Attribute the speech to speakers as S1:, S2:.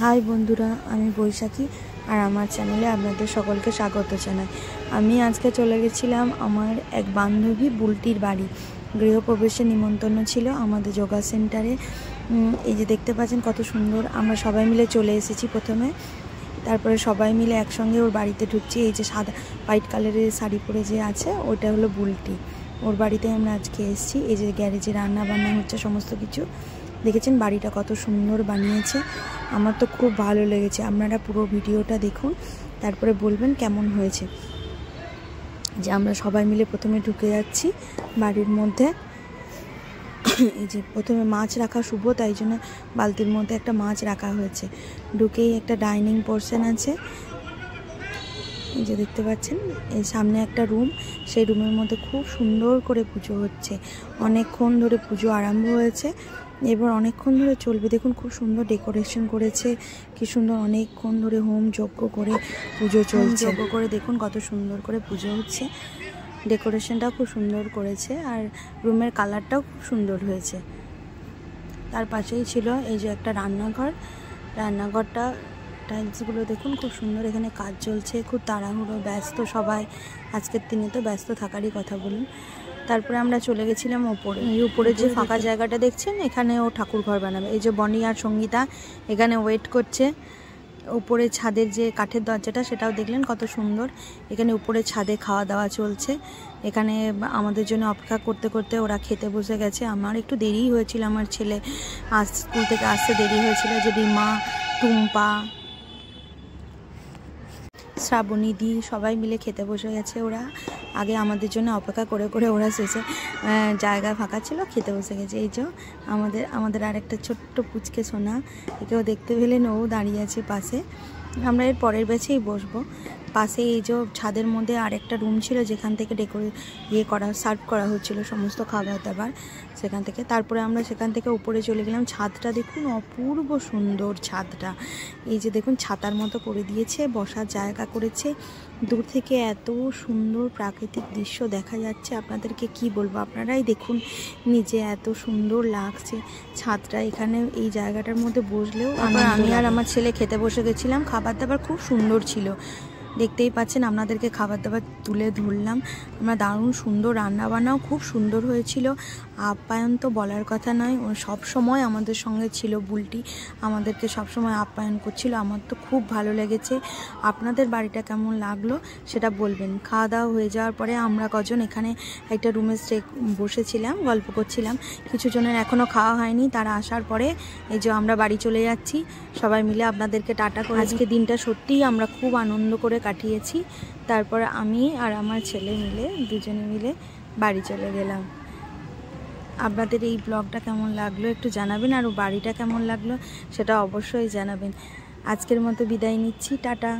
S1: High বন্ধুরা, আমি বৈশাখী আর আমার চ্যানেলে আপনাদের সকলকে স্বাগত জানাই। আমি আজকে চলে গেছিলাম আমার এক বান্ধবী বুলটির বাড়ি। গৃহপ্রবেশের নিমন্ত্রণ ছিল আমাদের যোগা সেন্টারে। এই যে দেখতে পাচ্ছেন কত সুন্দর, আমরা সবাই মিলে চলে এসেছি প্রথমে, তারপরে সবাই মিলে একসঙ্গে ওর বাড়িতে ঢুকছি। এই যে সাদা হোয়াইট কালারের শাড়ি পরে যে আছে ওটা হলো বুলটি, ওর বাড়িতে আমরা আজকে এসেছি। এই যে গ্যারেজে রান্না বান্না হচ্ছে, সমস্ত কিছু দেখেছেন। বাড়িটা কত সুন্দর বানিয়েছে, আমার তো খুব ভালো লেগেছে। আপনারা পুরো ভিডিওটা দেখুন, তারপরে বলবেন কেমন হয়েছে। যে আমরা সবাই মিলে প্রথমে ঢুকে যাচ্ছি বাড়ির মধ্যে। এই যে প্রথমে মাছ রাখা শুভ, তাই জন্য বালতির মধ্যে একটা মাছ রাখা হয়েছে। ঢুকেই একটা ডাইনিং পোর্শন আছে, এই যে দেখতে পাচ্ছেন। এই সামনে একটা রুম, সেই রুমের মধ্যে খুব সুন্দর করে পুজো হচ্ছে। অনেকক্ষণ ধরে পুজো আরম্ভ হয়েছে, এবার অনেকক্ষণ ধরে চলবে। দেখুন খুব সুন্দর ডেকোরেশন করেছে, কি সুন্দর। অনেকক্ষণ ধরে হোম যজ্ঞ করে পুজো চলছে। যজ্ঞ করে দেখুন কত সুন্দর করে পুজো হচ্ছে। ডেকোরেশনটাও খুব সুন্দর করেছে, আর রুমের কালারটাও খুব সুন্দর হয়েছে। তার পাশেই ছিল এই যে একটা রান্নাঘর। রান্নাঘরটা টাইলসগুলো দেখুন খুব সুন্দর। এখানে কাজ চলছে, খুব তাড়াহুড়ো, ব্যস্ত সবাই। আজকের দিনে তো ব্যস্ত থাকারই কথা বলুন। তারপরে আমরা চলে গেছিলাম ওপরে। এই উপরে যে ফাঁকা জায়গাটা দেখছেন, এখানে ও ঠাকুর ঘর বানাবে। এই যে বনি আর সঙ্গীতা এখানে ওয়েট করছে। উপরে ছাদের যে কাঠের দরজাটা, সেটাও দেখলেন কত সুন্দর। এখানে উপরে ছাদে খাওয়া দাওয়া চলছে। এখানে আমাদের জন্য অপেক্ষা করতে করতে ওরা খেতে বসে গেছে। আমার একটু দেরিই হয়েছিল, আমার ছেলে স্কুল থেকে আসতে দেরি হয়েছিল। যে রিমা, টুম্পা, শ্রাবণী দি সবাই মিলে খেতে বসে গেছে। ওরা আগে আমাদের জন্য অপেক্ষা করে করে ওরা শেষে জায়গা ফাঁকা ছিল, খেতে বসে গেছে। এই যে আমাদের আরেকটা ছোট্ট পুচকে সোনা, একেও দেখতে পেলেন, ও দাঁড়িয়ে আছে পাশে। আমরা এর পরের ব্যাচেই বসবো। পাশে এই যে ছাদের মধ্যে আরেকটা রুম ছিল, যেখান থেকে সার্ভ করা হচ্ছিল সমস্ত খাবার দাবার সেখান থেকে। তারপরে আমরা সেখান থেকে উপরে চলে গেলাম। ছাদটা দেখুন, অপূর্ব সুন্দর ছাদটা। এই যে দেখুন ছাতার মতো করে দিয়েছে, বসার জায়গা করেছে। দূর থেকে এত সুন্দর প্রাকৃতিক দৃশ্য দেখা যাচ্ছে, আপনাদেরকে কি বলবো, আপনারাই দেখুন নিজে, এত সুন্দর লাগছে ছাদটা। এখানে এই জায়গাটার মধ্যে বসলেও আমি আর আমার ছেলে খেতে বসে গেছিলাম। খাবার দাবার খুব সুন্দর ছিল, দেখতেই পাচ্ছেন। আপনাদেরকে খাবার দাবার তুলে ধরলাম। আমরা দারুণ সুন্দর, রান্নাবান্নাও খুব সুন্দর হয়েছিল। আপ্যায়ন তো বলার কথা নয়, ও সব সময় আমাদের সঙ্গে ছিল। বুলটি আমাদেরকে সব সময় আপ্যায়ন করছিল। আমার তো খুব ভালো লেগেছে। আপনাদের বাড়িটা কেমন লাগলো সেটা বলবেন। খাওয়া দাওয়া হয়ে যাওয়ার পরে আমরা কজন এখানে একটা রুমে বসেছিলাম, গল্প করছিলাম। কিছু জনের এখনও খাওয়া হয়নি, তারা আসার পরে এই যে আমরা বাড়ি চলে যাচ্ছি সবাই মিলে। আপনাদেরকে টাটা করে। আজকে দিনটা সত্যিই আমরা খুব আনন্দ করে কাটিয়েছি। তারপর আমি আর আমার ছেলে মিলে দুজনে মিলে বাড়ি চলে গেলাম। আপনাদের এই ব্লগটা কেমন লাগলো একটু জানাবেন, আর বাড়িটা কেমন লাগলো সেটা অবশ্যই জানাবেন। আজকের মতো বিদায় নিচ্ছি, টাটা।